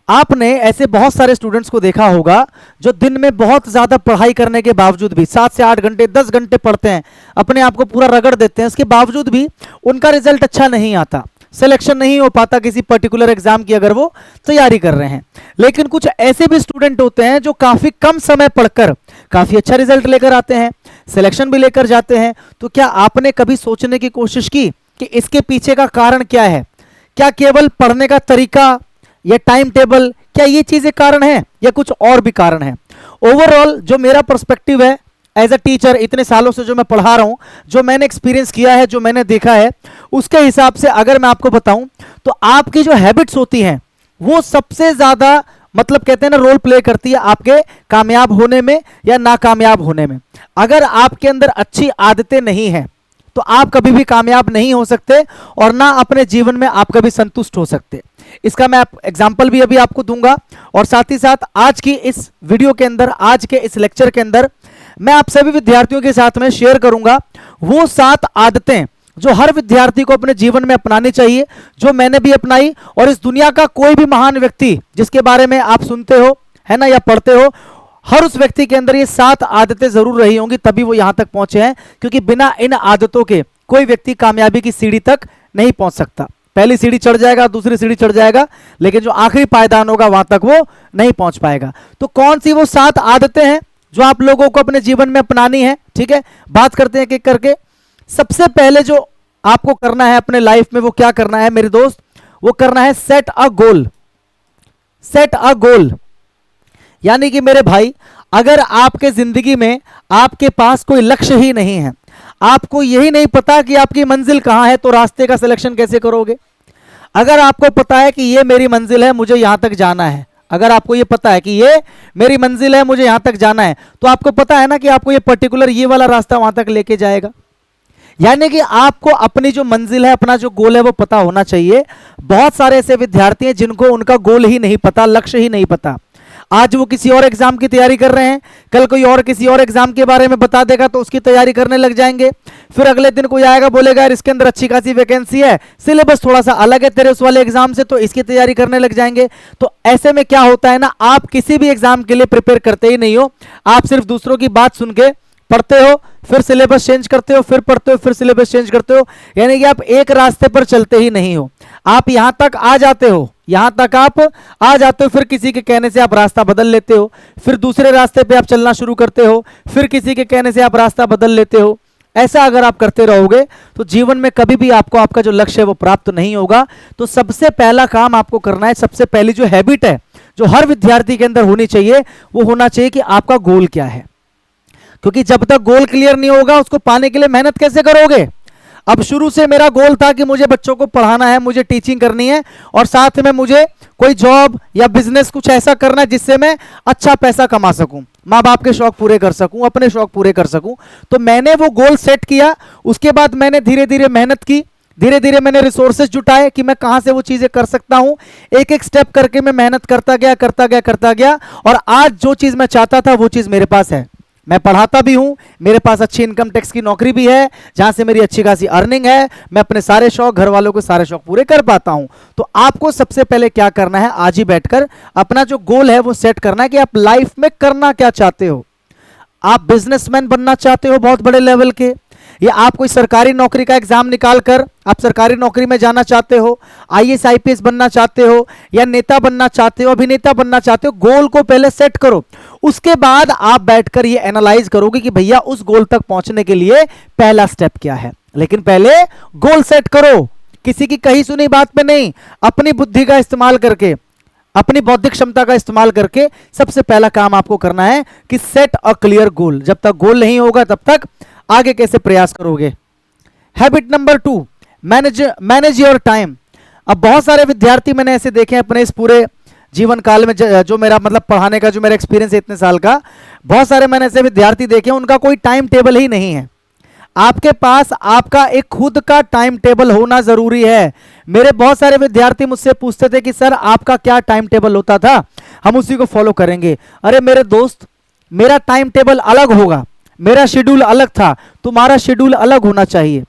आपने ऐसे बहुत सारे स्टूडेंट्स को देखा होगा जो दिन में बहुत ज्यादा पढ़ाई करने के बावजूद भी 7 से 8 घंटे 10 घंटे पढ़ते हैं, अपने आप को पूरा रगड़ देते हैं, उसके बावजूद भी उनका रिजल्ट अच्छा नहीं आता, सिलेक्शन नहीं हो पाता किसी पर्टिकुलर एग्जाम की अगर वो तैयारी कर रहे हैं। लेकिन कुछ ऐसे भी स्टूडेंट होते हैं जो काफी कम समय पढ़कर काफी अच्छा रिजल्ट लेकर आते हैं, सिलेक्शन भी लेकर जाते हैं। तो क्या आपने कभी सोचने की कोशिश की कि इसके पीछे का कारण क्या है? क्या केवल पढ़ने का तरीका या टाइम टेबल, क्या ये चीजें कारण है या कुछ और भी कारण है? ओवरऑल जो मेरा पर्सपेक्टिव है एज अ टीचर, इतने सालों से जो मैं पढ़ा रहा हूं, जो मैंने एक्सपीरियंस किया है, जो मैंने देखा है, उसके हिसाब से अगर मैं आपको बताऊं तो आपकी जो हैबिट्स होती हैं वो सबसे ज्यादा मतलब कहते हैं ना रोल प्ले करती है आपके कामयाब होने में या नाकामयाब होने में। अगर आपके अंदर अच्छी आदतें नहीं हैं तो आप कभी भी कामयाब नहीं हो सकते और ना अपने जीवन में आप कभी संतुष्ट हो सकते। इसका मैं एग्जांपल भी अभी आपको दूंगा और साथ ही साथ आज की इस वीडियो के अंदर, आज के इस लेक्चर के अंदर मैं आप सभी विद्यार्थियों के साथ में शेयर करूंगा वो 7 आदतें जो हर विद्यार्थी को अपने जीवन में अपनानी चाहिए, जो मैंने भी अपनाई और इस दुनिया का कोई भी महान व्यक्ति जिसके बारे में आप सुनते हो है ना या पढ़ते हो, हर उस व्यक्ति के अंदर ये 7 आदतें जरूर रही होंगी, तभी वो यहां तक पहुंचे हैं। क्योंकि बिना इन आदतों के कोई व्यक्ति कामयाबी की सीढ़ी तक नहीं पहुंच सकता। पहली सीढ़ी चढ़ जाएगा, दूसरी सीढ़ी चढ़ जाएगा, लेकिन जो आखिरी पायदान होगा वहां तक वो नहीं पहुंच पाएगा। तो कौन सी वो 7 आदतें हैं जो आप लोगों को अपने जीवन में अपनानी है? ठीक है, बात करते हैं एक एक करके। सबसे पहले जो आपको करना है अपने लाइफ में वो क्या करना है मेरे दोस्त? वो करना है सेट अ गोल। सेट अ गोल यानी कि मेरे भाई, अगर आपके जिंदगी में आपके पास कोई लक्ष्य ही नहीं है, आपको यही नहीं पता कि आपकी मंजिल कहां है, तो रास्ते का सिलेक्शन कैसे करोगे? अगर आपको पता है कि ये मेरी मंजिल है, मुझे यहां तक जाना है, अगर आपको ये पता है कि ये मेरी मंजिल है, मुझे यहां तक जाना है, तो आपको पता है ना कि आपको ये पर्टिकुलर ये वाला रास्ता वहां तक लेके जाएगा। यानी कि आपको अपनी जो मंजिल है, अपना जो गोल है वो पता होना चाहिए। बहुत सारे ऐसे विद्यार्थी हैं जिनको उनका गोल ही नहीं पता, लक्ष्य ही नहीं पता। आज वो किसी और एग्जाम की तैयारी कर रहे हैं, कल कोई और किसी और एग्जाम के बारे में बता देगा तो उसकी तैयारी करने लग जाएंगे। फिर अगले दिन कोई आएगा बोलेगा यार इसके अंदर अच्छी खासी वैकेंसी है, सिलेबस थोड़ा सा अलग है तेरे उस वाले एग्जाम से, तो इसकी तैयारी करने लग जाएंगे। तो ऐसे में क्या होता है ना, आप किसी भी एग्जाम के लिए प्रिपेयर करते ही नहीं हो, आप सिर्फ दूसरों की बात सुन के पढ़ते हो, फिर सिलेबस चेंज करते हो, फिर पढ़ते हो, फिर सिलेबस चेंज करते हो। यानी कि आप एक रास्ते पर चलते ही नहीं हो। आप यहां तक आ जाते हो, यहां तक आप आ जाते हो, फिर किसी के कहने से आप रास्ता बदल लेते हो, फिर दूसरे रास्ते पे आप चलना शुरू करते हो, फिर किसी के कहने से आप रास्ता बदल लेते हो। ऐसा अगर आप करते रहोगे तो जीवन में कभी भी आपको आपका जो लक्ष्य है वो प्राप्त नहीं होगा। तो सबसे पहला काम आपको करना है, सबसे पहली जो हैबिट है जो हर विद्यार्थी के अंदर होनी चाहिए, वो होना चाहिए कि आपका गोल क्या है। क्योंकि जब तक गोल क्लियर नहीं होगा उसको पाने के लिए मेहनत कैसे करोगे? अब शुरू से मेरा गोल था कि मुझे बच्चों को पढ़ाना है, मुझे टीचिंग करनी है और साथ में मुझे कोई जॉब या बिजनेस कुछ ऐसा करना है जिससे मैं अच्छा पैसा कमा सकूं, माँ बाप के शौक पूरे कर सकूं, अपने शौक पूरे कर सकूं। तो मैंने वो गोल सेट किया, उसके बाद मैंने धीरे धीरे मेहनत की, धीरे धीरे मैंने रिसोर्सेज जुटाए कि मैं कहां से वो चीजें कर सकता हूं। एक एक स्टेप करके मैं मेहनत करता गया और आज जो चीज मैं चाहता था वो चीज मेरे पास है। मैं पढ़ाता भी हूं, मेरे पास अच्छी इनकम टैक्स की नौकरी भी है जहां से मेरी अच्छी खासी अर्निंग है, मैं अपने सारे शौक, घर वालों के सारे शौक पूरे कर पाता हूं। तो आपको सबसे पहले क्या करना है, आज ही बैठकर अपना जो गोल है वो सेट करना है कि आप लाइफ में करना क्या चाहते हो। आप बिजनेसमैन बनना चाहते हो बहुत बड़े लेवल के, या आप कोई सरकारी नौकरी का एग्जाम निकाल कर आप सरकारी नौकरी में जाना चाहते हो, आईएएस आईपीएस बनना चाहते हो, या नेता बनना चाहते हो, अभिनेता बनना चाहते हो। गोल को पहले सेट करो, उसके बाद आप बैठकर ये एनालाइज करोगे कि भैया उस गोल तक पहुंचने के लिए पहला स्टेप क्या है। लेकिन पहले गोल सेट करो, किसी की कही सुनी बात पे नहीं, अपनी बुद्धि का इस्तेमाल करके, अपनी बौद्धिक क्षमता का इस्तेमाल करके सबसे पहला काम आपको करना है कि सेट अ क्लियर गोल। जब तक गोल नहीं होगा तब तक आगे कैसे प्रयास करोगे। Habit number 2, manage your time. अब बहुत सारे विद्यार्थी मैंने ऐसे देखे हैं अपने इस पूरे जीवन काल में, जो मेरा मतलब पढ़ाने का जो मेरा एक्सपीरियंस है इतने साल का, बहुत सारे मैंने ऐसे विद्यार्थी देखे हैं उनका कोई टाइम टेबल ही नहीं है। आपके पास आपका एक खुद का टाइम टेबल होना जरूरी है। मेरे बहुत सारे विद्यार्थी मुझसे पूछते थे कि सर आपका क्या टाइम टेबल होता था, हम उसी को फॉलो करेंगे। अरे मेरे दोस्त, मेरा टाइम टेबल अलग होगा, मेरा शेड्यूल अलग था, तुम्हारा शेड्यूल अलग होना चाहिए।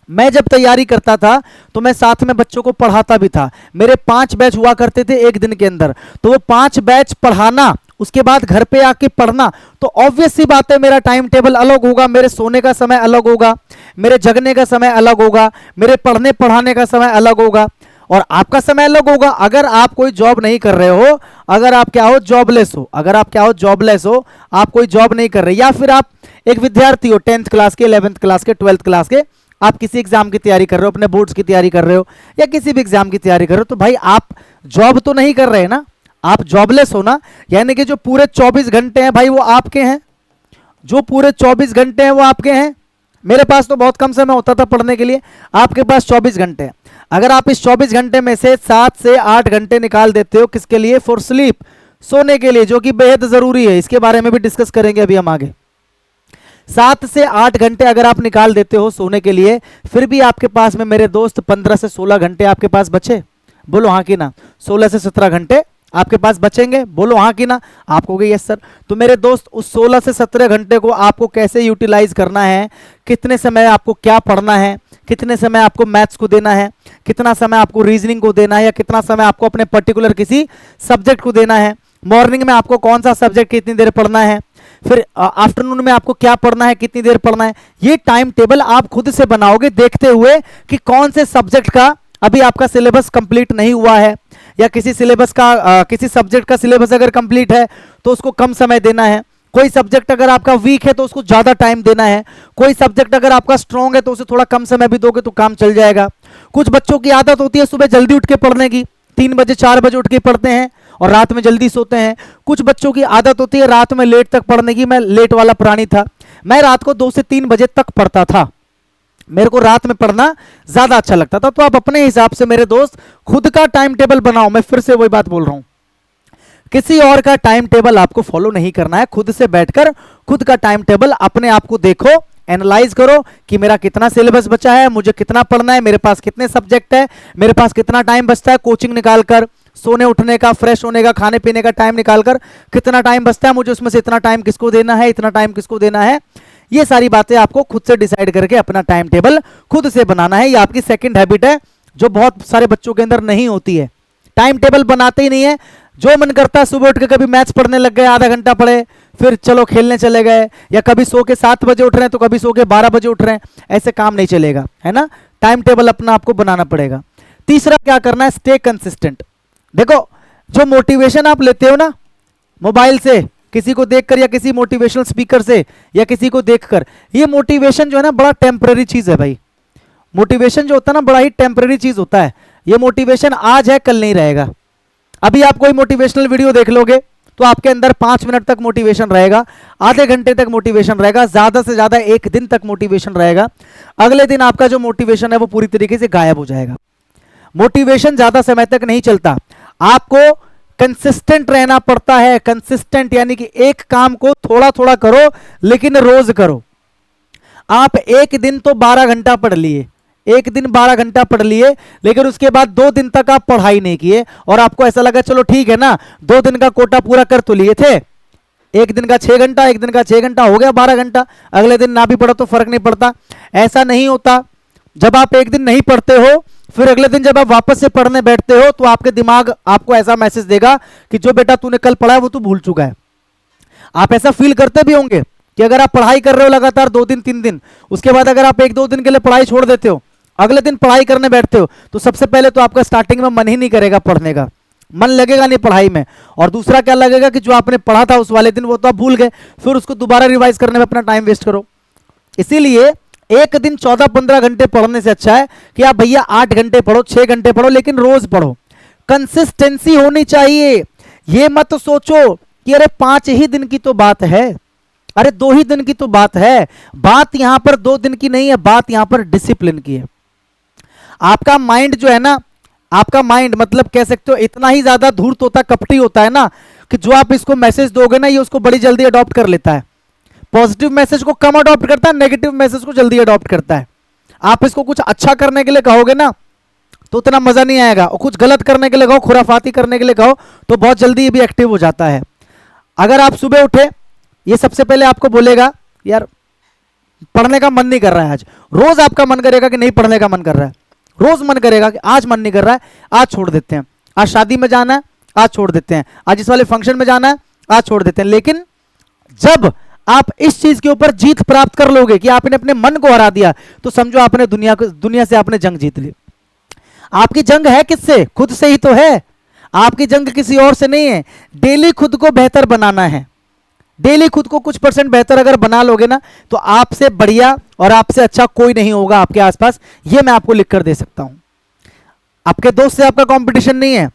मैं जब तैयारी करता था तो मैं साथ में बच्चों को पढ़ाता भी था। मेरे 5 बैच हुआ करते थे एक दिन के अंदर, तो वो 5 बैच पढ़ाना, उसके बाद घर पे आके पढ़ना, तो ऑब्वियस सी बात है मेरा टाइम टेबल अलग होगा, मेरे सोने का समय अलग होगा, मेरे जगने का समय अलग होगा, मेरे पढ़ने पढ़ाने का समय अलग होगा, और आपका समय अलग होगा। अगर आप कोई जॉब नहीं कर रहे हो, अगर आप क्या हो जॉबलेस हो, अगर आप क्या हो जॉबलेस हो, आप कोई जॉब नहीं कर रहे, या फिर आप एक विद्यार्थी हो 10th क्लास के, 11th क्लास के, 12th क्लास के, आप किसी एग्जाम की तैयारी कर रहे हो, अपने बोर्ड्स की तैयारी कर रहे हो, या किसी भी एग्जाम की तैयारी कर रहे हो, तो भाई आप जॉब तो नहीं कर रहे ना, आप जॉबलेस हो ना। यानी कि जो पूरे 24 घंटे हैं भाई वो आपके हैं, जो पूरे 24 घंटे हैं वो आपके हैं। मेरे पास तो बहुत कम समय होता था पढ़ने के लिए, आपके पास 24 घंटे हैं। अगर आप इस 24 घंटे में से 7 से 8 घंटे निकाल देते हो, किसके लिए? फॉर स्लीप, सोने के लिए, जो कि बेहद जरूरी है, इसके बारे में भी डिस्कस करेंगे अभी हम आगे। 7 से 8 घंटे अगर आप निकाल देते हो सोने के लिए, फिर भी आपके पास में मेरे दोस्त 15 से 16 घंटे आपके पास बचे। बोलो हाँ कि ना? 16 से 17 घंटे आपके पास बचेंगे, बोलो हाँ कि ना? आप कहोगे यस सर। तो मेरे दोस्त उस 16 से 17 घंटे को आपको कैसे यूटिलाइज करना है, कितने समय आपको क्या पढ़ना है, कितने समय आपको मैथ्स को देना है, कितना समय आपको रीजनिंग को देना है, या कितना समय आपको अपने पर्टिकुलर किसी सब्जेक्ट को देना है, मॉर्निंग में आपको कौन सा सब्जेक्ट कितनी देर पढ़ना है, फिर आफ्टरनून में आपको क्या पढ़ना है, कितनी देर पढ़ना है। ये टाइम टेबल आप खुद से बनाओगे देखते हुए कि कौन से सब्जेक्ट का अभी आपका सिलेबस कंप्लीट नहीं हुआ है, या किसी सिलेबस का किसी सब्जेक्ट का सिलेबस अगर कंप्लीट है तो उसको कम समय देना है, कोई सब्जेक्ट अगर आपका वीक है तो उसको ज्यादा टाइम देना है, कोई सब्जेक्ट अगर आपका स्ट्रांग है तो उसे थोड़ा कम समय भी दोगे तो काम चल जाएगा। कुछ बच्चों की आदत होती है सुबह जल्दी उठ के पढ़ने की, 3 बजे 4 बजे उठ के पढ़ते हैं और रात में जल्दी सोते हैं। कुछ बच्चों की आदत होती है रात में लेट तक पढ़ने की। मैं लेट वाला प्राणी था, मैं रात को 2 से 3 बजे तक पढ़ता था, मेरे को रात में पढ़ना ज्यादा अच्छा लगता था। तो आप अपने हिसाब से मेरे दोस्त खुद का टाइम टेबल बनाओ। मैं फिर से वही बात बोल रहा हूं, किसी और का टाइम टेबल आपको फॉलो नहीं करना है, खुद से बैठकर खुद का टाइम टेबल अपने आप को देखो, एनालाइज करो कि मेरा कितना सिलेबस बचा है, मुझे कितना पढ़ना है, मेरे पास कितने सब्जेक्ट है, मेरे पास कितना टाइम बचता है कोचिंग निकालकर, सोने उठने का, फ्रेश होने का, खाने पीने का टाइम निकालकर कितना टाइम बचता है, मुझे उसमें से इतना टाइम किसको देना है, इतना टाइम किसको देना है। ये सारी बातें आपको खुद से डिसाइड करके अपना टाइम टेबल खुद से बनाना है। ये आपकी सेकंड हैबिट है जो बहुत सारे बच्चों के अंदर नहीं होती है, टाइम टेबल बनाते ही नहीं है। जो मन करता है सुबह उठ के कभी मैथ्स पढ़ने लग गए, आधा घंटा पढ़े, फिर चलो खेलने चले गए, या कभी सो के 7 बजे उठ रहे हैं तो कभी सो के 12 बजे उठ रहे हैं, ऐसे काम नहीं चलेगा, है ना। टाइम टेबल अपना आपको बनाना पड़ेगा। तीसरा क्या करना है? Stay consistent. देखो जो मोटिवेशन आप लेते हो ना मोबाइल से, किसी को देखकर या किसी मोटिवेशनल स्पीकर से या किसी को देखकर, ये मोटिवेशन जो है ना बड़ा टेम्पररी चीज है भाई। मोटिवेशन जो होता है ना बड़ा ही टेम्पररी चीज होता है। ये मोटिवेशन आज है कल नहीं रहेगा। अभी आप कोई मोटिवेशनल वीडियो देख लोगे तो आपके अंदर 5 मिनट तक मोटिवेशन रहेगा, आधे घंटे तक मोटिवेशन रहेगा, ज्यादा से ज्यादा 1 दिन तक मोटिवेशन रहेगा। अगले दिन आपका जो मोटिवेशन है वो पूरी तरीके से गायब हो जाएगा। मोटिवेशन ज्यादा समय तक नहीं चलता, आपको कंसिस्टेंट रहना पड़ता है। कंसिस्टेंट यानी कि एक काम को थोड़ा थोड़ा करो लेकिन रोज करो। आप एक दिन तो 12 घंटा पढ़ लिए, एक दिन 12 घंटा पढ़ लिए, लेकिन उसके बाद 2 दिन तक आप पढ़ाई नहीं किए और आपको ऐसा लगा चलो ठीक है ना 2 दिन का कोटा पूरा कर तो लिए थे, एक दिन का 6 घंटा, एक दिन का 6 घंटा हो गया 12 घंटा, अगले दिन ना भी पढ़ो तो फर्क नहीं पड़ता। ऐसा नहीं होता। जब आप एक दिन नहीं पढ़ते हो फिर अगले दिन जब आप वापस से पढ़ने बैठते हो तो आपके दिमाग आपको ऐसा मैसेज देगा कि जो बेटा तूने कल पढ़ा है वो तू भूल चुका है। आप ऐसा फील करते भी होंगे कि अगर आप पढ़ाई कर रहे हो लगातार 2 दिन 3 दिन, उसके बाद अगर आप 1-2 दिन के लिए पढ़ाई छोड़ देते हो, अगले दिन पढ़ाई करने बैठते हो तो सबसे पहले तो आपका स्टार्टिंग में मन ही नहीं करेगा पढ़ने का, मन लगेगा नहीं पढ़ाई में, और दूसरा क्या लगेगा कि जो आपने पढ़ा था उस वाले दिन वो तो आप भूल गए, फिर उसको दोबारा रिवाइज करने में अपना टाइम वेस्ट करो। इसीलिए एक दिन 14-15 घंटे पढ़ने से अच्छा है कि आप भैया 8 घंटे पढ़ो, 6 घंटे पढ़ो, लेकिन रोज पढ़ो। कंसिस्टेंसी होनी चाहिए। ये मत सोचो कि अरे 5 ही दिन की तो बात है, अरे 2 ही दिन की तो बात है। बात यहां पर 2 दिन की नहीं है, बात यहां पर डिसिप्लिन की है। आपका माइंड जो है ना, आपका माइंड मतलब कह सकते हो इतना ही ज्यादा धूर्त होता, कपटी होता है ना, कि जो आप इसको मैसेज दोगे ना ये उसको बड़ी जल्दी अडॉप्ट कर लेता है। पॉजिटिव मैसेज को कम अडॉप्ट करता है, नेगेटिव मैसेज को जल्दी अडॉप्ट करता है। आप इसको कुछ अच्छा करने के लिए कहोगे ना तो उतना मजा नहीं आएगा, और कुछ गलत करने के लिए कहो, खुराफाती करने के लिए कहो तो बहुत जल्दी ये भी एक्टिव हो जाता है। अगर आप सुबह उठे, ये सबसे पहले आपको बोलेगा यार पढ़ने का मन नहीं कर रहा है आज, रोज आपका मन करेगा कि नहीं पढ़ने का मन कर रहा है, रोज मन करेगा कि आज मन नहीं कर रहा है, आज छोड़ देते हैं। आज शादी में जाना है, आज छोड़ देते हैं। आज इस वाले फंक्शन में जाना है, आज छोड़ देते हैं। लेकिन जब आप इस चीज के ऊपर जीत प्राप्त कर लोगे कि आपने अपने मन को हरा दिया, तो समझो आपने दुनिया से आपने जंग जीत ली। आपकी जंग है किससे? खुद से ही तो है। आपकी जंग किसी और से नहीं है। डेली खुद को बेहतर बनाना है। डेली खुद को कुछ % बेहतर अगर बना लोगे ना, तो आपसे बढ़िया और आपसे अच्छा कोई नहीं होगा आपके आसपास। ये मैं आपको लिख कर दे सकता हूं। आपके दोस्त से आपका कंपटीशन नहीं है,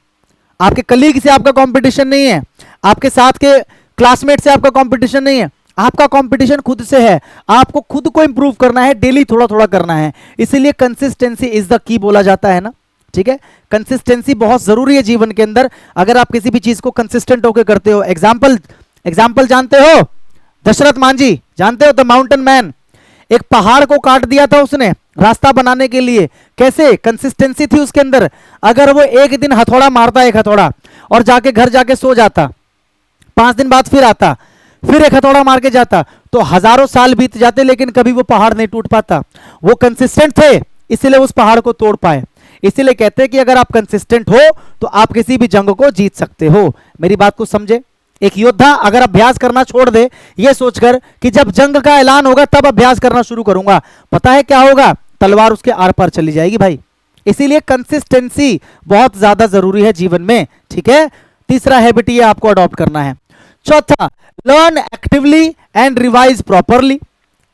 आपके कलीग से आपका कंपटीशन नहीं है, आपके साथ के क्लासमेट से आपका कंपटीशन नहीं है। आपका कंपटीशन खुद से है। आपको खुद को इंप्रूव करना है, डेली थोड़ा थोड़ा करना है। इसीलिए कंसिस्टेंसी इज द की बोला जाता है ना, ठीक है। कंसिस्टेंसी बहुत जरूरी है जीवन के अंदर। अगर आप किसी भी चीज को कंसिस्टेंट होकर करते हो, एग्जाम्पल जानते हो, दशरथ मांझी जानते हो, द माउंटेन मैन। एक पहाड़ को काट दिया था उसने रास्ता बनाने के लिए। कैसे? कंसिस्टेंसी थी उसके अंदर। अगर वो एक दिन हथौड़ा मारता, एक हथौड़ा, और जाके घर जाके सो जाता, 5 दिन बाद फिर आता, फिर एक हथौड़ा मार के जाता, तो हजारों साल बीत जाते, लेकिन कभी वो पहाड़ नहीं टूट पाता। वो कंसिस्टेंट थे, इसीलिए उस पहाड़ को तोड़ पाए। इसीलिए कहते हैं कि अगर आप कंसिस्टेंट हो तो आप किसी भी जंग को जीत सकते हो। मेरी बात को समझे। एक योद्धा अगर अभ्यास करना छोड़ दे ये सोचकर कि जब जंग का ऐलान होगा तब अभ्यास करना शुरू करूंगा, पता है क्या होगा? तलवार उसके आर पार चली जाएगी भाई। इसीलिए कंसिस्टेंसी बहुत ज्यादा जरूरी है जीवन में, ठीक है। तीसरा हैबिट ये आपको अडॉप्ट करना है। चौथा, learn actively and revise properly.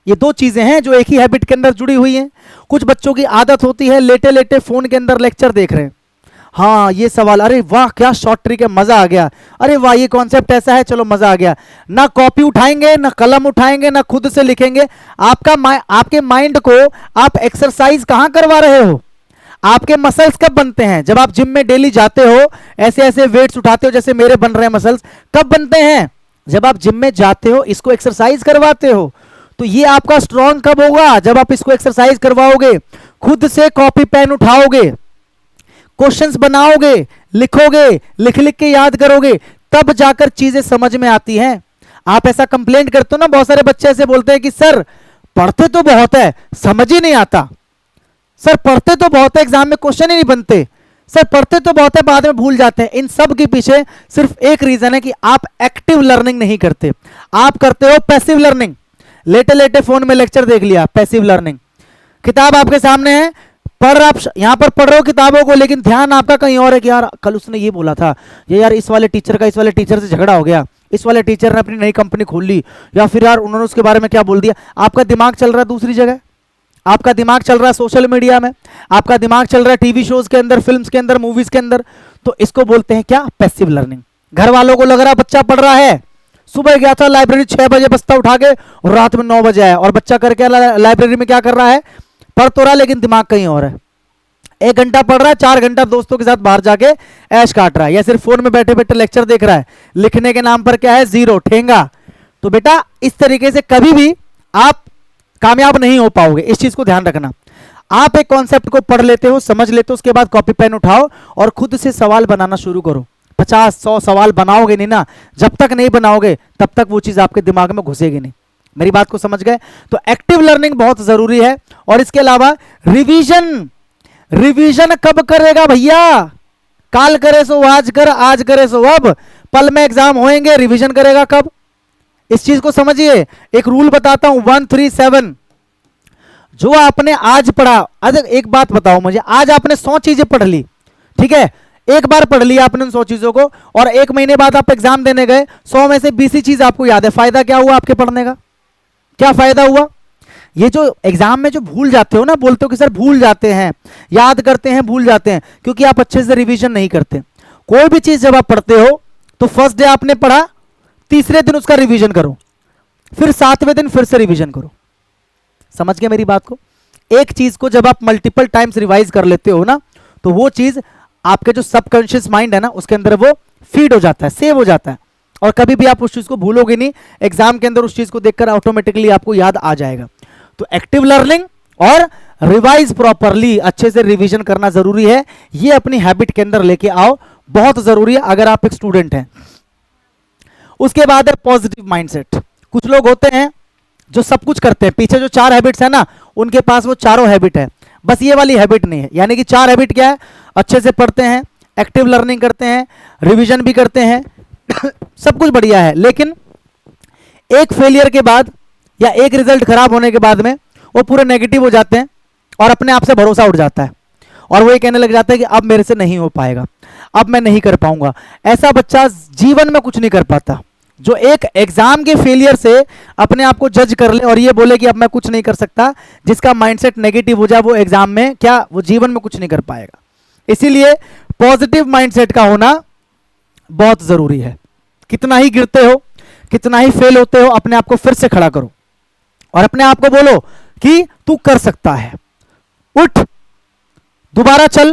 ये 2 चीजें हैं जो एक ही हैबिट के अंदर जुड़ी हुई हैं। कुछ बच्चों की आदत होती है लेटे लेटे फोन के अंदर लेक्चर देख रहे हैं। हाँ ये सवाल, अरे वाह क्या शॉर्ट ट्रिक है, मजा आ गया, अरे वाह ये कॉन्सेप्ट ऐसा है, चलो मजा आ गया। ना कॉपी उठाएंगे, ना कलम उठाएंगे, ना खुद से लिखेंगे। आपके माइंड को आप एक्सरसाइज कहां करवा रहे हो? आपके मसल्स कब बनते हैं? जब आप जिम में डेली जाते हो, ऐसे ऐसे वेट्स उठाते हो जैसे मेरे बन रहे हैं मसल्स, कब बनते हैं? जब आप जिम में जाते हो, इसको एक्सरसाइज करवाते हो। तो ये आपका स्ट्रांग कब होगा? जब आप इसको एक्सरसाइज करवाओगे, खुद से कॉपी पेन उठाओगे, क्वेश्चंस बनाओगे, लिखोगे, लिख लिख के याद करोगे, तब जाकर चीजें समझ में आती हैं। आप ऐसा कंप्लेंट करते हो ना, बहुत सारे बच्चे ऐसे बोलते हैं कि सर पढ़ते तो बहुत है, समझ ही नहीं आता। सर पढ़ते तो बहुत है, एग्जाम में क्वेश्चन ही नहीं बनते। सर पढ़ते तो बहुत है, बाद में भूल जाते हैं। इन सब के पीछे सिर्फ एक रीजन है कि आप एक्टिव लर्निंग नहीं करते, आप करते हो पैसिव लर्निंग। लेटे लेटे फोन में लेक्चर देख लिया, पैसिव लर्निंग। किताब आपके सामने है, आप यहां पर पढ़ रहे हो किताबों को, लेकिन ध्यान आपका कहीं और है कि यार कल उसने ये बोला था, ये यार इस वाले टीचर का इस वाले टीचर से झगड़ा हो गया, इस वाले टीचर ने अपनी नई कंपनी खोल ली, या फिर यार उन्होंने उसके बारे में क्या बोल दिया। आपका दिमाग चल रहा है दूसरी जगह, आपका दिमाग चल रहा है सोशल मीडिया में, आपका दिमाग चल रहा है टीवी शोज के अंदर, फिल्म्स के अंदर, मूवीज के अंदर। तो इसको बोलते हैं क्या? Passive learning. घर वालों को लग रहा है बच्चा पढ़ रहा है, सुबह गया था लाइब्रेरी 6 बजे बस्ता उठा के, और रात में 9 बजे आया, और बच्चा करके लाइब्रेरी में क्या कर रहा है? पढ़ तो रहा है लेकिन दिमाग कहीं और है। 1 घंटा पढ़ रहा है, 4 घंटा दोस्तों के साथ बाहर जाके ऐश काट रहा है, या सिर्फ फोन में बैठे बैठे लेक्चर देख रहा है। लिखने के नाम पर क्या है? 0 ठेंगा। तो बेटा इस तरीके से कभी भी आप कामयाब नहीं हो पाओगे, इस चीज को ध्यान रखना। आप एक कॉन्सेप्ट को पढ़ लेते हो, समझ लेते हो, उसके बाद कॉपी पेन उठाओ और खुद से सवाल बनाना शुरू करो। 50-100 सवाल बनाओगे नहीं ना, जब तक नहीं बनाओगे तब तक वो चीज आपके दिमाग में घुसेगी नहीं। मेरी बात को समझ गए? तो एक्टिव लर्निंग बहुत जरूरी है। और इसके अलावा रिवीजन कब करेगा भैया? काल करे सो आज कर, आज करे सो अब। पल में एग्जाम होएंगे, रिवीजन करेगा कब? इस चीज को समझिए। एक रूल बताता हूं, 137। जो आपने आज पढ़ा, अगर एक बात बताओ मुझे, आज आपने 100 चीजें पढ़ ली, ठीक है, एक बार पढ़ लिया आपने उन 100 चीजों को, और 1 महीने बाद आप एग्जाम देने गए, 100 में से 20 ही चीज आपको याद है। फायदा क्या हुआ आपके पढ़ने का? क्या फायदा हुआ? ये जो एग्जाम में जो भूल जाते हो ना, बोलते हो कि सर भूल जाते हैं, याद करते हैं, भूल जाते हैं, क्योंकि आप अच्छे से रिवीजन नहीं करते। कोई भी चीज जब आप पढ़ते हो तो फर्स्ट डे आपने पढ़ा, तीसरे दिन उसका रिवीजन करो, फिर 7वें दिन फिर से रिवीजन करो। समझ गए मेरी बात को? एक चीज को जब आप मल्टीपल टाइम्स रिवाइज कर लेते हो ना, तो वो चीज आपके जो सबकॉन्शियस माइंड है ना, उसके अंदर वो फीड हो जाता है, सेव हो जाता है, और कभी भी आप उस चीज को भूलोगे नहीं। एग्जाम के अंदर उस चीज को देखकर ऑटोमेटिकली आपको याद आ जाएगा। तो एक्टिव लर्निंग और रिवाइज प्रॉपरली, अच्छे से रिवीजन करना जरूरी है। ये अपनी हैबिट के अंदर लेके आओ, बहुत जरूरी है अगर आप एक स्टूडेंट हैं। उसके बाद है पॉजिटिव माइंडसेट। कुछ लोग होते हैं जो सब कुछ करते हैं, पीछे जो 4 हैबिट्स है ना, उनके पास वो चारों हैबिट है, बस ये वाली हैबिट नहीं है। यानी कि 4 हैबिट क्या है, अच्छे से पढ़ते हैं, एक्टिव लर्निंग करते हैं, रिवीजन भी करते हैं सब कुछ बढ़िया है, लेकिन एक फेलियर के बाद या एक रिजल्ट खराब होने के बाद में वो पूरे नेगेटिव हो जाते हैं और अपने आप से भरोसा उठ जाता है और वो ये कहने लग जाता है कि अब मेरे से नहीं हो पाएगा, अब मैं नहीं कर पाऊंगा। ऐसा बच्चा जीवन में कुछ नहीं कर पाता। जो एक एग्जाम के फेलियर से अपने आप को जज कर ले और ये बोले कि अब मैं कुछ नहीं कर सकता, जिसका माइंडसेट नेगेटिव हो जाए, वो एग्जाम में क्या, वो जीवन में कुछ नहीं कर पाएगा। इसीलिए पॉजिटिव माइंडसेट का होना बहुत जरूरी है। कितना ही गिरते हो, कितना ही फेल होते हो, अपने आप को फिर से खड़ा करो और अपने आप को बोलो कि तू कर सकता है, उठ, दोबारा चल,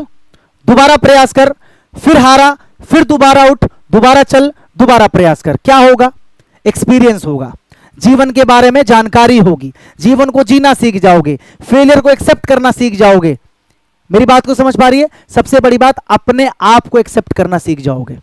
दोबारा प्रयास कर, फिर हारा, फिर दोबारा उठ, दोबारा चल, दोबारा प्रयास कर। क्या होगा, एक्सपीरियंस होगा, जीवन के बारे में जानकारी होगी, जीवन को जीना सीख जाओगे, फेलियर को एक्सेप्ट करना सीख जाओगे। मेरी बात को समझ पा रही है? सबसे बड़ी बात, अपने आप को एक्सेप्ट करना सीख जाओगे।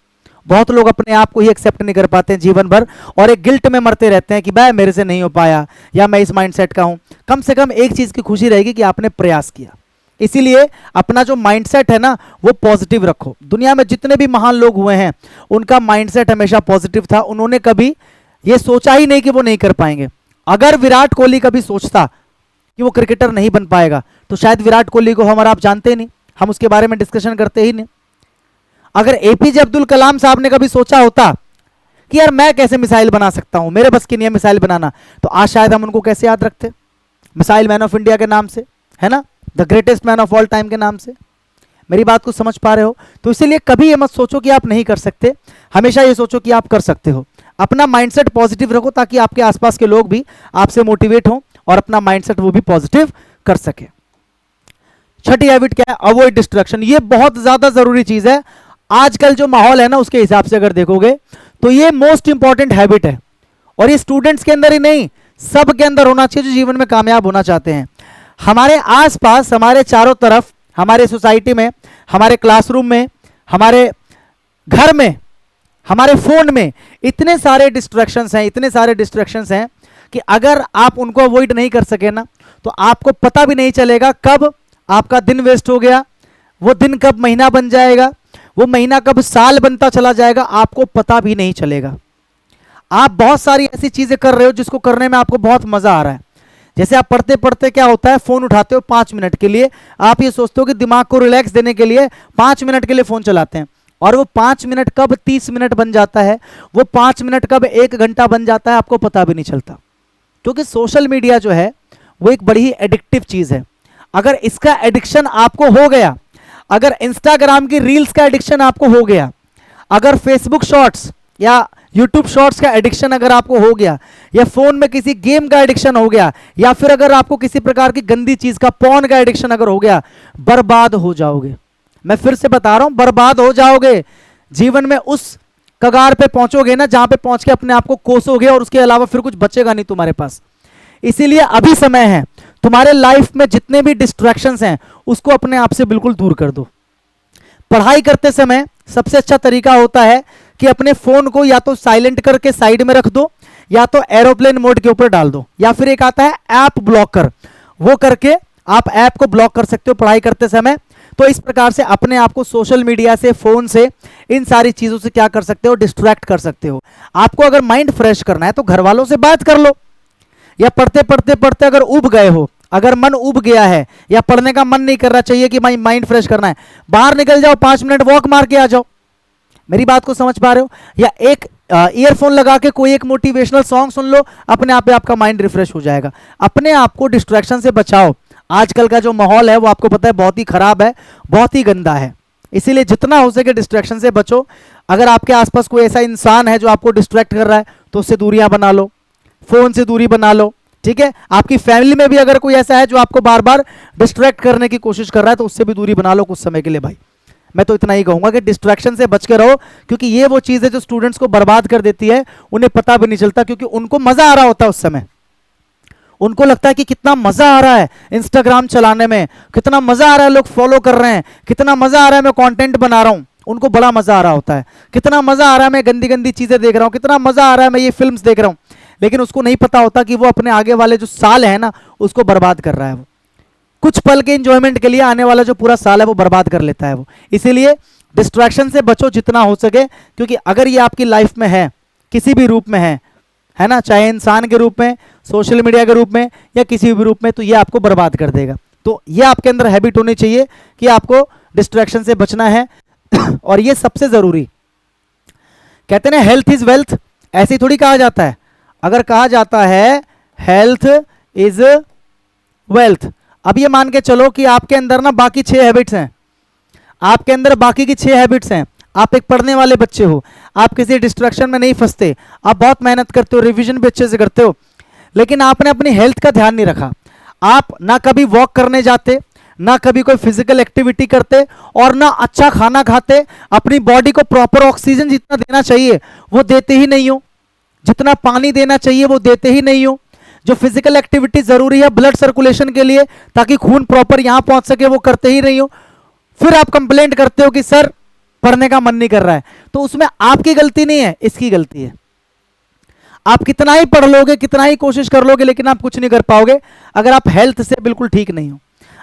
बहुत लोग अपने आप को ही एक्सेप्ट नहीं कर पाते हैं जीवन भर और एक गिल्ट में मरते रहते हैं कि भाई मेरे से नहीं हो पाया या मैं इस माइंडसेट का हूं। कम से कम एक चीज की खुशी रहेगी कि आपने प्रयास किया। इसीलिए अपना जो माइंडसेट है ना, वो पॉजिटिव रखो। दुनिया में जितने भी महान लोग हुए हैं उनका माइंडसेट हमेशा पॉजिटिव था। उन्होंने कभी ये सोचा ही नहीं कि वो नहीं कर पाएंगे। अगर विराट कोहली कभी सोचता कि वो क्रिकेटर नहीं बन पाएगा तो शायद विराट कोहली को हम और आप जानते ही नहीं, हम उसके बारे में डिस्कशन करते ही नहीं। अगर एपीजे अब्दुल कलाम साहब ने कभी सोचा होता कि यार मैं कैसे मिसाइल बना सकता हूं, मेरे बस की नहीं है मिसाइल बनाना, तो आज शायद हम उनको कैसे याद रखते, मिसाइल मैन ऑफ इंडिया के नाम से, है ना, the greatest man of all time के नाम से। मेरी बात को समझ पा रहे हो? तो इसीलिए कभी ये मत सोचो कि आप नहीं कर सकते, हमेशा ये सोचो कि आप कर सकते हो। अपना माइंडसेट पॉजिटिव रखो ताकि आपके आसपास के लोग भी आपसे मोटिवेट हों और अपना माइंडसेट वो भी पॉजिटिव कर सके। छठी हैबिट क्या है, अवॉइड डिस्ट्रैक्शन। ये बहुत ज्यादा जरूरी चीज है। आजकल जो माहौल है ना उसके हिसाब से अगर देखोगे तो ये मोस्ट इंपॉर्टेंट हैबिट है और ये स्टूडेंट्स के अंदर ही नहीं, सब के अंदर होना चाहिए जो जीवन में कामयाब होना चाहते हैं। हमारे आसपास, हमारे चारों तरफ, हमारे सोसाइटी में, हमारे क्लासरूम में, हमारे घर में, हमारे फोन में इतने सारे डिस्ट्रैक्शंस हैं, इतने सारे डिस्ट्रैक्शंस हैं कि अगर आप उनको अवॉइड नहीं कर सके ना तो आपको पता भी नहीं चलेगा कब आपका दिन वेस्ट हो गया, वो दिन कब महीना बन जाएगा, वो महीना कब साल बनता चला जाएगा, आपको पता भी नहीं चलेगा। आप बहुत सारी ऐसी चीजें कर रहे हो जिसको करने में आपको बहुत मजा आ रहा है। जैसे आप पढ़ते पढ़ते क्या होता है, फोन उठाते हो 5 मिनट के लिए, आप ये सोचते हो कि दिमाग को रिलैक्स देने के लिए 5 मिनट के लिए फोन चलाते हैं और वो 5 मिनट कब 30 मिनट बन जाता है, वो 5 मिनट कब 1 घंटा बन जाता है, आपको पता भी नहीं चलता। क्योंकि सोशल मीडिया जो है वो एक बड़ी ही एडिक्टिव चीज है। अगर इसका एडिक्शन आपको हो गया, अगर इंस्टाग्राम की रील्स का एडिक्शन आपको हो गया, अगर फेसबुक शॉर्ट्स या यूट्यूब शॉर्ट्स का एडिक्शन अगर आपको हो गया, या फोन में किसी गेम का एडिक्शन हो गया, या फिर अगर आपको किसी प्रकार की गंदी चीज का, पॉर्न का एडिक्शन अगर हो गया, बर्बाद हो जाओगे। मैं फिर से बता रहा हूं, बर्बाद हो जाओगे। जीवन में उस कगार पे पहुंचोगे ना जहां पे पहुंच के अपने आप को कोसोगे और उसके अलावा फिर कुछ बचेगा नहीं तुम्हारे पास। इसीलिए अभी समय है, तुम्हारे लाइफ में जितने भी डिस्ट्रैक्शंस हैं उसको अपने आप से बिल्कुल दूर कर दो। पढ़ाई करते समय सबसे अच्छा तरीका होता है कि अपने फोन को या तो साइलेंट करके साइड में रख दो, या तो एरोप्लेन मोड के ऊपर डाल दो, या फिर एक आता है ऐप ब्लॉकर, वो करके आप ऐप को ब्लॉक कर सकते हो पढ़ाई करते समय। तो इस प्रकार से अपने आप को सोशल मीडिया से, फोन से, इन सारी चीजों से क्या कर सकते हो, डिस्ट्रैक्ट कर सकते हो। आपको अगर माइंड फ्रेश करना है तो घर वालों से बात कर लो, या पढ़ते पढ़ते पढ़ते अगर उब गए हो, अगर मन उब गया है या पढ़ने का मन नहीं कर रहा, चाहिए कि माइंड फ्रेश करना है, बाहर निकल जाओ, 5 मिनट वॉक मार के आ जाओ। मेरी बात को समझ पा रहे हो? या एक ईयरफोन लगा के कोई एक मोटिवेशनल सॉन्ग सुन लो, अपने आप पे आपका माइंड रिफ्रेश हो जाएगा। अपने आप को डिस्ट्रैक्शन से बचाओ। आजकल का जो माहौल है वो आपको पता है बहुत ही खराब है, बहुत ही गंदा है। इसीलिए जितना हो सके डिस्ट्रैक्शन से बचो। अगर आपके आसपास कोई ऐसा इंसान है जो आपको डिस्ट्रैक्ट कर रहा है तो उससे दूरियां बना लो, फोन से दूरी बना लो, ठीक है। आपकी फैमिली में भी अगर कोई ऐसा है जो आपको बार बार डिस्ट्रैक्ट करने की कोशिश कर रहा है तो उससे भी दूरी बना लो कुछ समय के लिए। भाई मैं तो इतना ही कहूंगा कि डिस्ट्रैक्शन से बच के रहो, क्योंकि ये वो चीज है जो स्टूडेंट्स को बर्बाद कर देती है। उन्हें पता भी नहीं चलता, क्योंकि उनको मजा आ रहा होता है उस समय। उनको लगता है कि कितना मजा आ रहा है इंस्टाग्राम चलाने में, कितना मजा आ रहा है, लोग फॉलो कर रहे हैं, कितना मजा आ रहा है, मैं कंटेंट बना रहा हूं। उनको बड़ा मजा आ रहा होता है, कितना मजा आ रहा है, मैं गंदी गंदी चीजें देख रहा हूं, कितना मजा आ रहा है, मैं ये फिल्म्स देख रहा हूं। लेकिन उसको नहीं पता होता कि वो अपने आगे वाले जो साल है ना उसको बर्बाद कर रहा है वो। कुछ पल के इंजॉयमेंट के लिए आने वाला जो पूरा साल है वो बर्बाद कर लेता है वो। इसीलिए डिस्ट्रैक्शन से बचो जितना हो सके, क्योंकि अगर ये आपकी लाइफ में है, किसी भी रूप में है ना, चाहे इंसान के रूप में, सोशल मीडिया के रूप में या किसी भी रूप में, तो ये आपको बर्बाद कर देगा। तो ये आपके अंदर हैबिट होनी चाहिए कि आपको डिस्ट्रैक्शन से बचना है। और ये सबसे जरूरी, कहते हैं हेल्थ इज वेल्थ, ऐसे ही थोड़ी कहा जाता है। अगर कहा जाता है हेल्थ इज वेल्थ, अब ये मान के चलो कि आपके अंदर ना बाकी 6 हैबिट्स हैं, आपके अंदर बाकी की 6 हैबिट्स हैं। आप एक पढ़ने वाले बच्चे हो, आप किसी डिस्ट्रैक्शन में नहीं फंसते, आप बहुत मेहनत करते हो, रिवीजन भी अच्छे से करते हो, लेकिन आपने अपनी हेल्थ का ध्यान नहीं रखा। आप ना कभी वॉक करने जाते, ना कभी कोई फिजिकल एक्टिविटी करते, और ना अच्छा खाना खाते, अपनी बॉडी को प्रॉपर ऑक्सीजन जितना देना चाहिए वो देते ही नहीं हो, जितना पानी देना चाहिए वो देते ही नहीं हो, जो फिजिकल एक्टिविटी जरूरी है ब्लड सर्कुलेशन के लिए ताकि खून प्रॉपर यहां पहुंच सके वो करते ही नहीं हो। फिर आप कंप्लेंट करते हो कि सर पढ़ने का मन नहीं कर रहा है। तो उसमें आपकी गलती नहीं है, इसकी गलती है। आप कितना ही पढ़ लोगे, कितना ही कोशिश कर लोगे, लेकिन आप कुछ नहीं कर पाओगे अगर आप हेल्थ से बिल्कुल ठीक नहीं हो।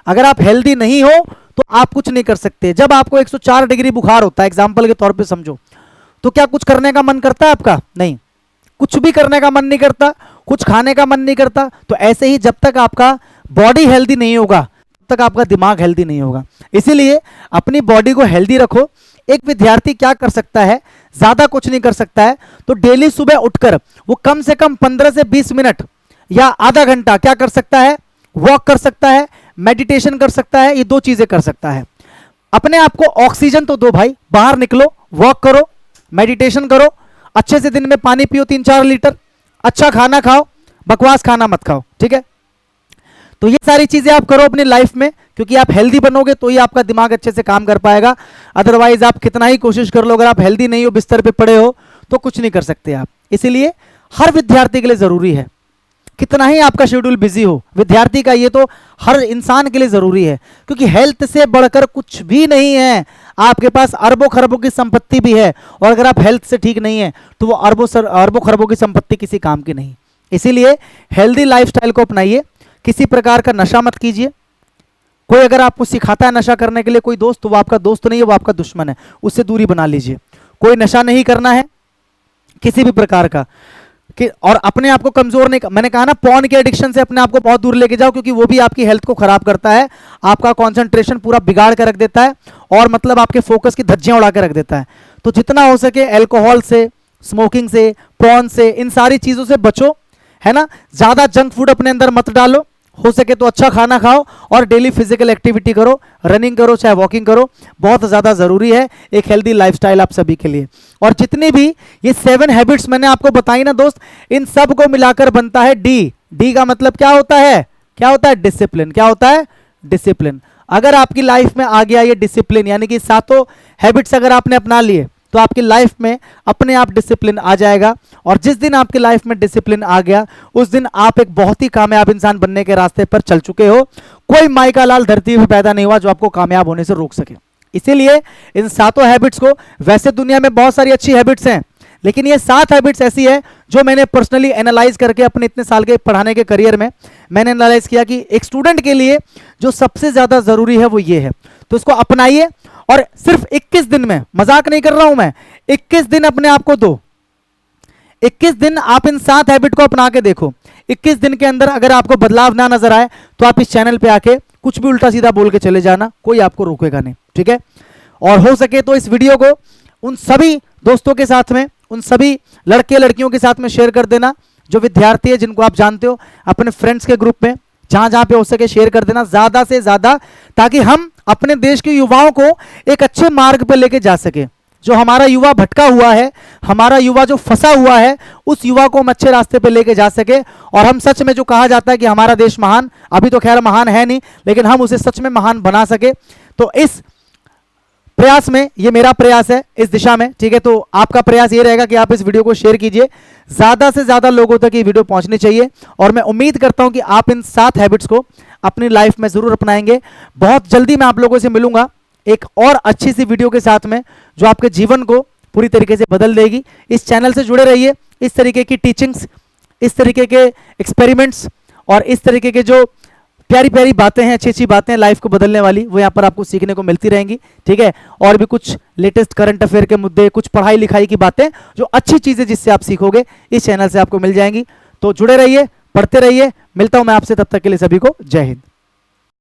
अगर आप हेल्दी नहीं हो तो आप कुछ नहीं कर सकते। जब आपको 104 डिग्री बुखार होता है, एग्जाम्पल के तौर पे समझो, तो क्या कुछ करने का मन करता है आपका? नहीं, कुछ भी करने का मन नहीं करता, कुछ खाने का मन नहीं करता। तो ऐसे ही जब तक आपका बॉडी हेल्दी नहीं होगा तब तक आपका दिमाग हेल्दी नहीं होगा। इसीलिए अपनी बॉडी को हेल्दी रखो। एक विद्यार्थी क्या कर सकता है, ज्यादा कुछ नहीं कर सकता है, तो डेली सुबह उठकर वो कम से कम 15 से 20 मिनट या आधा घंटा क्या कर सकता है, वॉक कर सकता है, मेडिटेशन कर सकता है। ये 2 चीजें कर सकता है। अपने आप को ऑक्सीजन तो दो भाई, बाहर निकलो, वॉक करो, मेडिटेशन करो, अच्छे से दिन में पानी पियो 3-4 लीटर, अच्छा खाना खाओ, बकवास खाना मत खाओ, ठीक है। तो ये सारी चीजें आप करो अपनी लाइफ में, क्योंकि आप हेल्दी बनोगे तो ही आपका दिमाग अच्छे से काम कर पाएगा। अदरवाइज आप कितना ही कोशिश कर लो, अगर आप हेल्दी नहीं हो, बिस्तर पे पड़े हो, तो कुछ नहीं कर सकते आप। इसीलिए हर विद्यार्थी के लिए जरूरी है, कितना ही आपका शेड्यूल बिजी हो, विद्यार्थी का ये तो हर इंसान के लिए जरूरी है, क्योंकि हेल्थ से बढ़कर कुछ भी नहीं है। आपके पास अरबों खरबों की संपत्ति भी है, और अगर आप हेल्थ से ठीक नहीं है तो वो अरबों खरबों की संपत्ति किसी काम की नहीं। इसीलिए हेल्दी लाइफस्टाइल को अपनाइए, किसी प्रकार का नशा मत कीजिए। कोई अगर आपको सिखाता है नशा करने के लिए कोई दोस्त, तो वो आपका दोस्त नहीं है, वो आपका दुश्मन है, उससे दूरी बना लीजिए। कोई नशा नहीं करना है किसी भी प्रकार का, कि और अपने आप को कमजोर नहीं, मैंने कहा ना पॉर्न के एडिक्शन से अपने आप को बहुत दूर लेके जाओ, क्योंकि वो भी आपकी हेल्थ को खराब करता है, आपका कंसंट्रेशन पूरा बिगाड़ के रख देता है, और मतलब आपके फोकस की धज्जियां उड़ा के रख देता है। तो जितना हो सके अल्कोहल से, स्मोकिंग से, पॉर्न से, इन सारी चीजों से बचो, है ना। ज्यादा जंक फूड अपने अंदर मत डालो, हो सके तो अच्छा खाना खाओ, और डेली फिजिकल एक्टिविटी करो, रनिंग करो, चाहे वॉकिंग करो, बहुत ज़्यादा ज़रूरी है एक हेल्दी लाइफस्टाइल आप सभी के लिए। और जितनी भी ये 7 हैबिट्स मैंने आपको बताई ना दोस्त, इन सब को मिलाकर बनता है डी। डी का मतलब क्या होता है? क्या होता है? डिसिप्लिन। क्या होता है? डिसिप्लिन। अगर आपकी लाइफ में आ गया ये डिसिप्लिन, यानी कि 7 हैबिट्स अगर आपने अपना लिए, तो आपकी लाइफ में अपने आप डिसिप्लिन आ जाएगा। और जिस दिन आपकी लाइफ में डिसिप्लिन आ गया, उस दिन आप एक बहुत ही कामयाब इंसान बनने के रास्ते पर चल चुके हो। कोई माई का लाल धरती पे पैदा नहीं हुआ जो आपको कामयाब होने से रोक सके। इसीलिए इन 7 हैबिट्स को, वैसे दुनिया में बहुत सारी अच्छी हैबिट्स हैं, लेकिन ये 7 हैबिट्स ऐसी है जो मैंने पर्सनली एनालाइज करके अपने इतने साल के पढ़ाने के करियर में मैंने एनालाइज किया कि एक स्टूडेंट के लिए जो सबसे ज्यादा जरूरी है वो ये है। तो इसको अपनाइए, और सिर्फ 21 दिन में, मजाक नहीं कर रहा हूं मैं, 21 दिन अपने आप को दो। 21 दिन आप इन 7 हैबिट को अपना के देखो। 21 दिन के अंदर अगर आपको बदलाव ना नजर आए तो आप इस चैनल पे आके कुछ भी उल्टा सीधा बोल के चले जाना, कोई आपको रोकेगा नहीं, ठीक है। और हो सके तो इस वीडियो को उन सभी दोस्तों के साथ में, उन सभी लड़के लड़कियों के साथ में शेयर कर देना जो विद्यार्थी है, जिनको आप जानते हो, अपने फ्रेंड्स के ग्रुप में जहां जहां पे हो सके शेयर कर देना ज्यादा से ज्यादा, ताकि हम अपने देश के युवाओं को एक अच्छे मार्ग पर लेके जा सके। जो हमारा युवा भटका हुआ है, हमारा युवा जो फंसा हुआ है, उस युवा को हम अच्छे रास्ते पे लेके जा सके। और हम सच में, जो कहा जाता है कि हमारा देश महान, अभी तो खैर महान है नहीं, लेकिन हम उसे सच में महान बना सके। तो इस प्रयास में, ये मेरा प्रयास है इस दिशा में, ठीक है। तो आपका प्रयास ये रहेगा कि आप इस वीडियो को शेयर कीजिए, ज्यादा से ज्यादा लोगों तक ये वीडियो पहुंचनी चाहिए। और मैं उम्मीद करता हूं कि आप इन 7 हैबिट्स को अपनी लाइफ में जरूर अपनाएंगे। बहुत जल्दी मैं आप लोगों से मिलूंगा एक और अच्छी सी वीडियो के साथ में, जो आपके जीवन को पूरी तरीके से बदल देगी। इस चैनल से जुड़े रहिए। इस तरीके की टीचिंग्स, इस तरीके के एक्सपेरिमेंट्स और इस तरीके के जो प्यारी प्यारी बातें हैं, अच्छी अच्छी बातें हैं लाइफ को बदलने वाली, वो यहाँ पर आपको सीखने को मिलती रहेंगी। ठीक है, और भी कुछ लेटेस्ट करंट अफेयर के मुद्दे, कुछ पढ़ाई लिखाई की बातें, जो अच्छी चीजें जिससे आप सीखोगे इस चैनल से आपको मिल जाएंगी। तो जुड़े रहिए, पढ़ते रहिए। मिलता हूं मैं आपसे, तब तक के लिए सभी को जय हिंद।